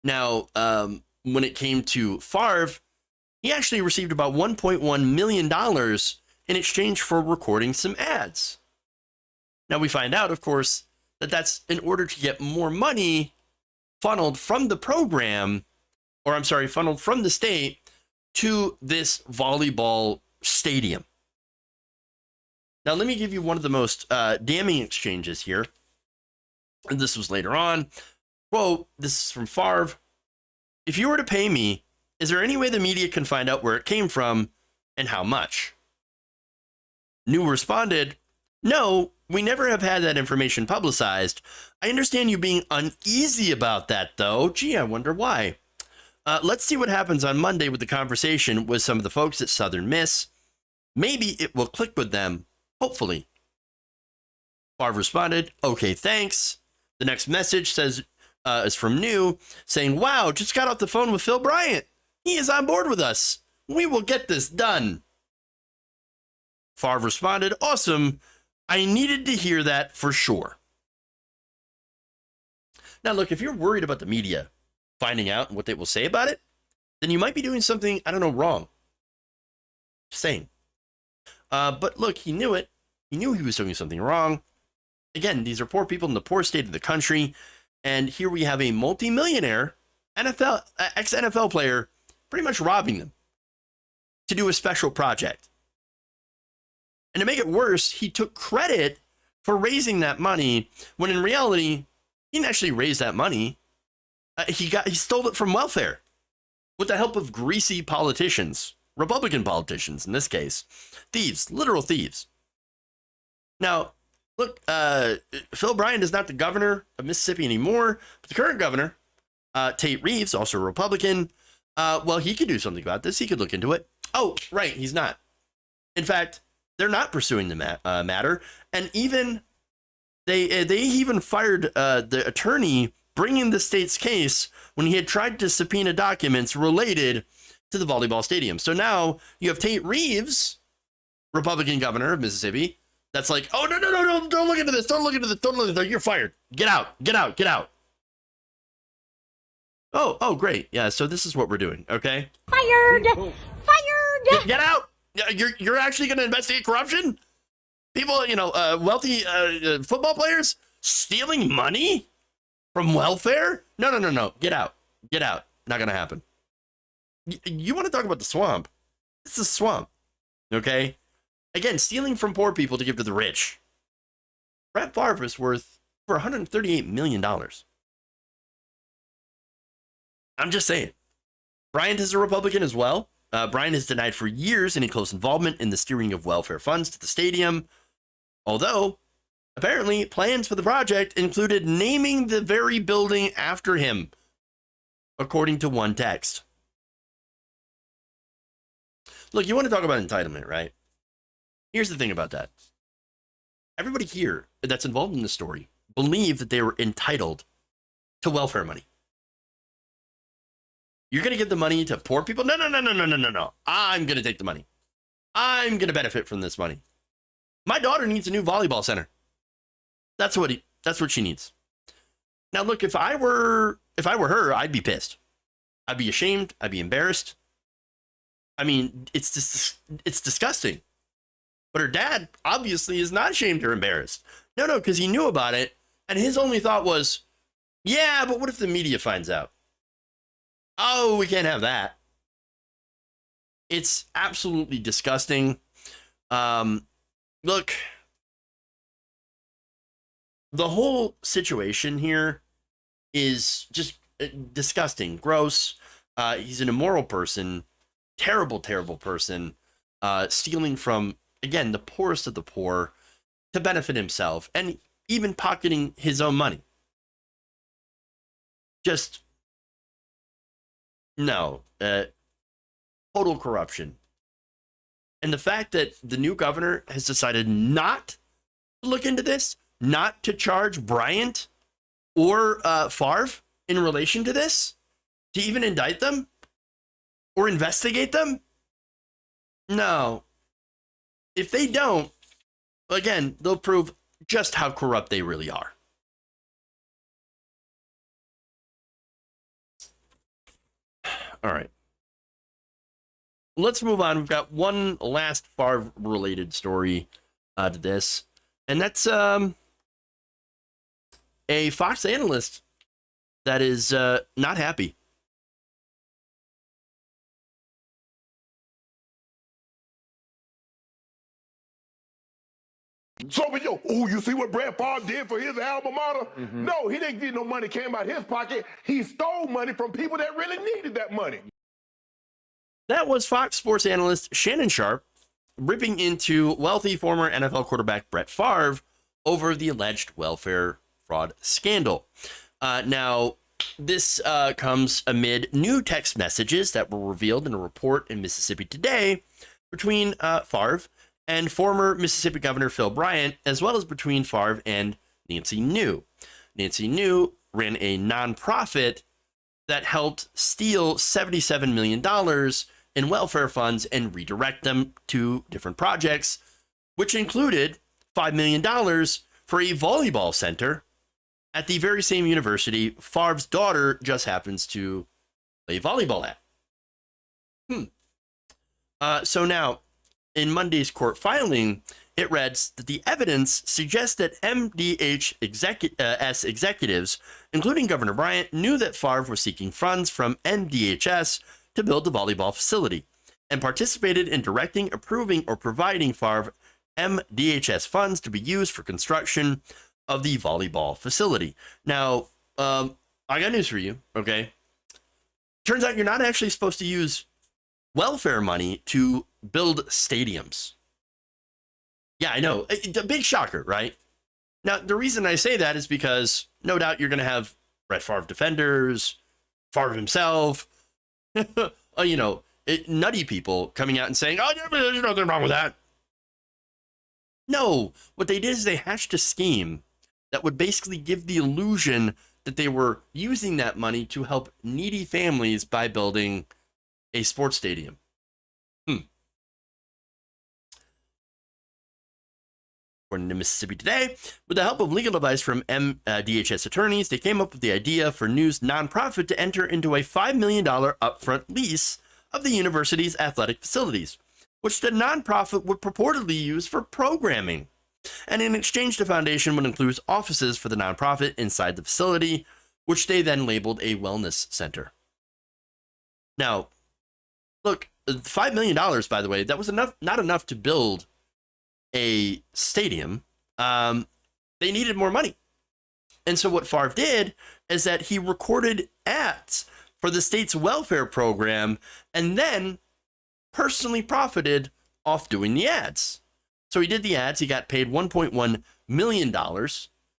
Now, when it came to Favre, he actually received about $1.1 million in exchange for recording some ads. Now, we find out, of course, that that's in order to get more money funneled from the program, or I'm sorry, funneled from the state to this volleyball stadium. Now, let me give you one of the most damning exchanges here. And this was later on. Quote, this is from Favre. If you were to pay me, is there any way the media can find out where it came from and how much? New responded, no, we never have had that information publicized. I understand you being uneasy about that, though. Gee, I wonder why. Let's see what happens on Monday with the conversation with some of the folks at Southern Miss. Maybe it will click with them, hopefully. Favre responded, okay, thanks. The next message says is from New, saying, wow, just got off the phone with Phil Bryant. He is on board with us. We will get this done. Favre responded, awesome. I needed to hear that for sure. Now, look, if you're worried about the media finding out what they will say about it, then you might be doing something, I don't know, wrong. Just saying. But look, he knew it. He knew he was doing something wrong. Again, these are poor people in the poor state of the country. And here we have a multimillionaire ex-NFL player pretty much robbing them to do a special project. And to make it worse, he took credit for raising that money when in reality, he didn't actually raise that money. He stole it from welfare with the help of greasy politicians, Republican politicians in this case, thieves, literal thieves. Now, look, Phil Bryant is not the governor of Mississippi anymore, but the current governor, Tate Reeves, also a Republican, well, he could do something about this. He could look into it. Oh, right, he's not. In fact, they're not pursuing the matter, and even they even fired the attorney bringing the state's case when he had tried to subpoena documents related to the volleyball stadium. So now you have Tate Reeves, Republican governor of Mississippi, that's like, oh, no, don't look into this, don't look into this, you're fired, get out. Oh, great, yeah, so this is what we're doing, okay? Fired! Fired! Get out! You're actually going to investigate corruption? People, wealthy football players stealing money from welfare? No. Get out. Not going to happen. You want to talk about the swamp? It's a swamp. Okay? Again, stealing from poor people to give to the rich. Brett Favre is worth for $138 million. I'm just saying. Bryant is a Republican as well. Bryant has denied for years any close involvement in the steering of welfare funds to the stadium, although apparently plans for the project included naming the very building after him, according to one text. Look, you want to talk about entitlement, right? Here's the thing about that. Everybody here that's involved in this story believed that they were entitled to welfare money. You're going to give the money to poor people? No. I'm going to take the money. I'm going to benefit from this money. My daughter needs a new volleyball center. That's what she needs. Now, look, if I were her, I'd be pissed. I'd be ashamed. I'd be embarrassed. I mean, it's disgusting. But her dad obviously is not ashamed or embarrassed. No, because he knew about it, and his only thought was, yeah, but what if the media finds out? Oh, we can't have that. It's absolutely disgusting. Look, the whole situation here is just disgusting, gross. He's an immoral person, terrible, terrible person, stealing from, again, the poorest of the poor to benefit himself and even pocketing his own money. Just, no, total corruption. And the fact that the new governor has decided not to look into this, not to charge Bryant or Favre in relation to this, to even indict them or investigate them? No. If they don't, again, they'll prove just how corrupt they really are. All right. Let's move on. We've got one last Favre-related story to this, and that's a Fox analyst that is not happy. So, you see what Brett Favre did for his alma mater? No, he didn't get no money came out of his pocket. He stole money from people that really needed that money. That was Fox Sports analyst Shannon Sharpe ripping into wealthy former NFL quarterback Brett Favre over the alleged welfare fraud scandal. Now, this comes amid new text messages that were revealed in a report in Mississippi Today between Favre and former Mississippi Governor Phil Bryant, as well as between Favre and Nancy New. Nancy New ran a nonprofit that helped steal $77 million in welfare funds and redirect them to different projects, which included $5 million for a volleyball center at the very same university Favre's daughter just happens to play volleyball at. So now, in Monday's court filing, it reads that the evidence suggests that MDHS executives, including Governor Bryant, knew that Favre was seeking funds from MDHS to build the volleyball facility and participated in directing, approving, or providing Favre MDHS funds to be used for construction of the volleyball facility. Now, I got news for you, okay? Turns out you're not actually supposed to use welfare money to build stadiums. Yeah, I know. A big shocker, right? Now, the reason I say that is because no doubt you're going to have Brett Favre defenders, Favre himself, nutty people coming out and saying, oh, there's nothing wrong with that. No, what they did is they hatched a scheme that would basically give the illusion that they were using that money to help needy families by building a sports stadium. According to Mississippi Today, with the help of legal advice from DHS attorneys, they came up with the idea for New's nonprofit to enter into a $5 million upfront lease of the university's athletic facilities, which the nonprofit would purportedly use for programming. And in exchange, the foundation would include offices for the nonprofit inside the facility, which they then labeled a wellness center. Now, look, $5 million, by the way, that was not enough to build a stadium. They needed more money. And so what Favre did is that he recorded ads for the state's welfare program and then personally profited off doing the ads. So he did the ads. He got paid $1.1 million.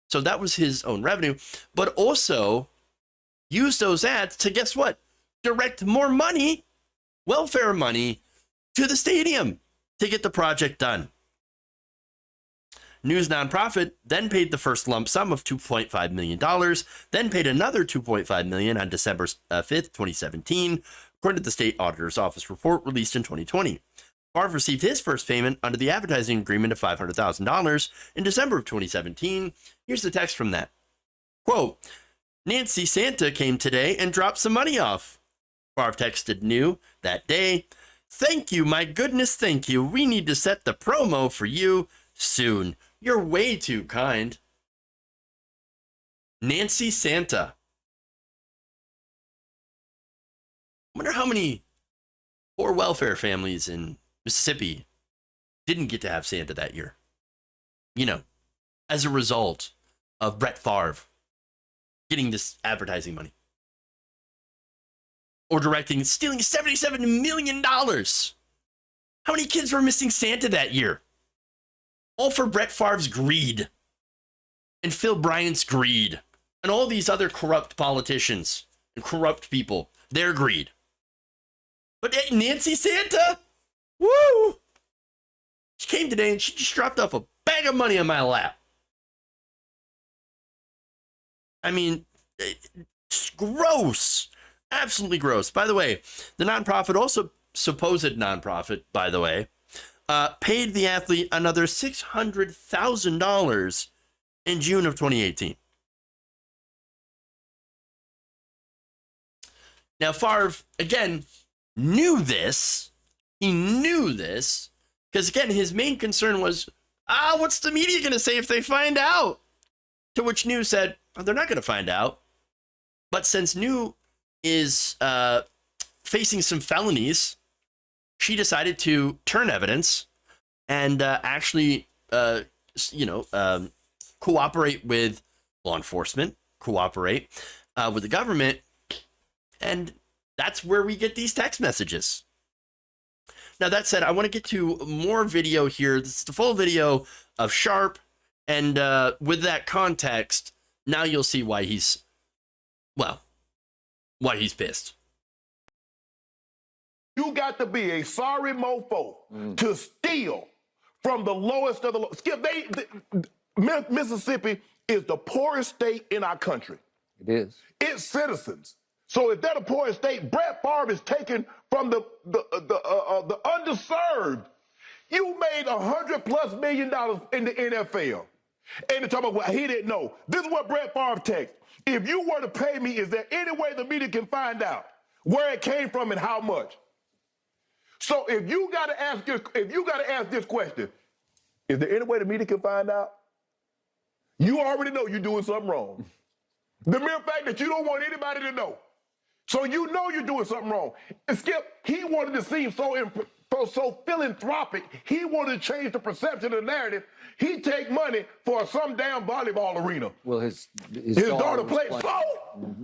So that was his own revenue, but also used those ads to, guess what? Direct more money, welfare money, to the stadium to get the project done. New's nonprofit then paid the first lump sum of $2.5 million, then paid another $2.5 million on December 5th, 2017, according to the state auditor's office report released in 2020. Favre received his first payment under the advertising agreement of $500,000 in December of 2017. Here's the text from that. Quote, Nancy Santa came today and dropped some money off. Favre texted New that day, "Thank you, my goodness, thank you. We need to set the promo for you soon. You're way too kind." Nancy Santa. Wonder how many poor welfare families in Mississippi didn't get to have Santa that year. You know, as a result of Brett Favre getting this advertising money. Or stealing $77 million. How many kids were missing Santa that year? All for Brett Favre's greed. And Phil Bryant's greed. And all these other corrupt politicians and corrupt people, their greed. But Nancy Santa, woo! She came today and she just dropped off a bag of money on my lap. I mean, it's gross. Absolutely gross. By the way, the nonprofit, also supposed nonprofit, by the way, paid the athlete another $600,000 in June of 2018. Now, Favre, again, knew this. He knew this because, again, his main concern was, what's the media going to say if they find out? To which New said, they're not going to find out. But since New is facing some felonies, she decided to turn evidence and actually, cooperate with law enforcement, cooperate with the government. And that's where we get these text messages. Now, that said, I want to get to more video here. This is the full video of Sharp. And with that context, now you'll see why he's pissed. You got to be a sorry mofo to steal from the lowest of the low. Skip, Mississippi is the poorest state in our country. It is. Its citizens. So if they're the poorest state, Brett Favre is taken from the underserved. You made $100+ million in the NFL. And they're talking about what he didn't know. This is what Brett Favre texted. If you were to pay me, is there any way the media can find out where it came from and how much? So if you got to ask this question, is there any way the media can find out? You already know you're doing something wrong. The mere fact that you don't want anybody to know. So you know you're doing something wrong. And Skip, he wanted to seem so philanthropic. He wanted to change the perception of the narrative. He take money for some damn volleyball arena. Well, his daughter played.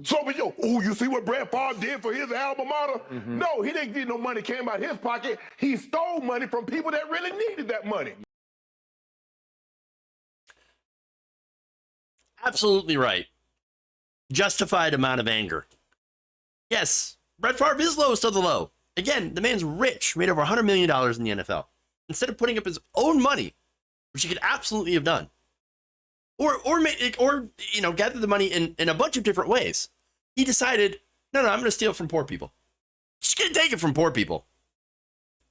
So, you see what Brett Favre did for his alma mater? No, he didn't get no money came out of his pocket. He stole money from people that really needed that money. Absolutely right. Justified amount of anger. Yes, Brett Favre is lowest of the low. Again, the man's rich, made over $100 million in the NFL. Instead of putting up his own money, which he could absolutely have done, or gather the money in a bunch of different ways, he decided, no, I'm going to steal from poor people. Just going to take it from poor people,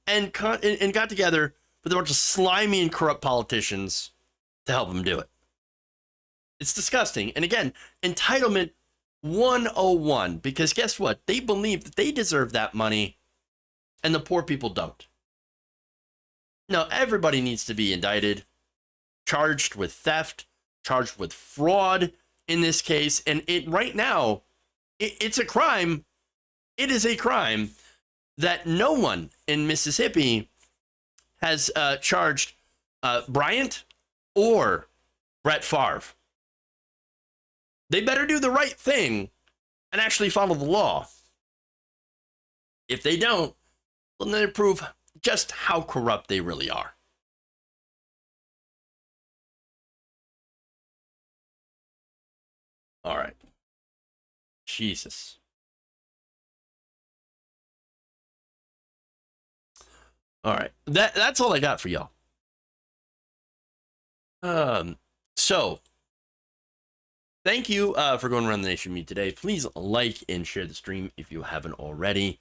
and got together with a bunch of slimy and corrupt politicians to help him do it. It's disgusting. And again, entitlement 101, because guess what? They believe that they deserve that money and the poor people don't. No, everybody needs to be indicted, charged with theft, charged with fraud in this case. And right now, it's a crime. It is a crime that no one in Mississippi has charged Bryant or Brett Favre. They better do the right thing and actually follow the law. If they don't, then they prove just how corrupt they really are. All right. Jesus. All right. That's all I got for y'all. So thank you for going around the nation with me today. Please like and share the stream if you haven't already.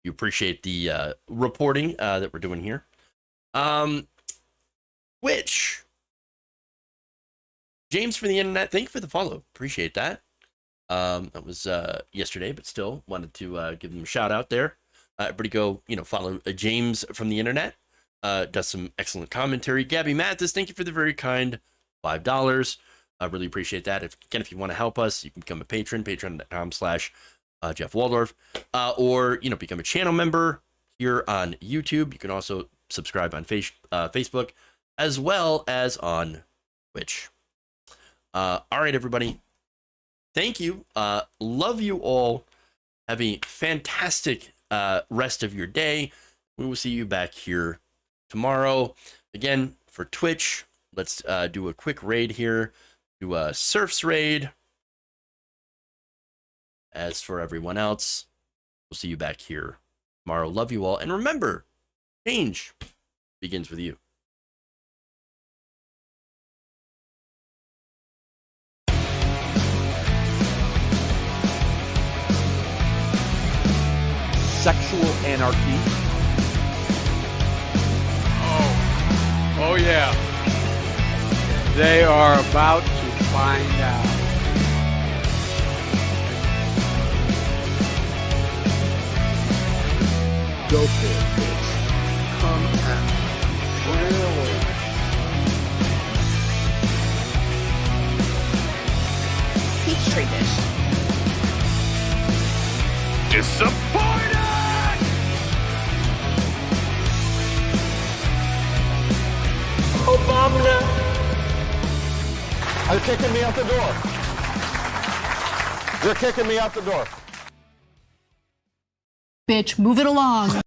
You appreciate the reporting that we're doing here. Which, James for the internet, thank you for the follow. Appreciate that. That was yesterday, but still wanted to give them a shout out there. Everybody go, follow James from the internet. Does some excellent commentary. Gabby Mathis, thank you for the very kind $5. I really appreciate that. If you want to help us, you can become a patron, patreon.com/Jeff Waldorf, or, become a channel member here on YouTube. You can also subscribe on Facebook, as well as on Twitch. All right, everybody. Thank you. Love you all. Have a fantastic rest of your day. We will see you back here tomorrow. Again, for Twitch, let's do a quick raid here. Do a Surfs raid. As for everyone else, we'll see you back here tomorrow. Love you all. And remember, change begins with you. Sexual anarchy. Oh yeah. They are about to find out. Go for it, bitch. Come at me. Really? Peachtree dish. Disappointed! Obama! They're kicking me out the door. They're kicking me out the door. Bitch, move it along.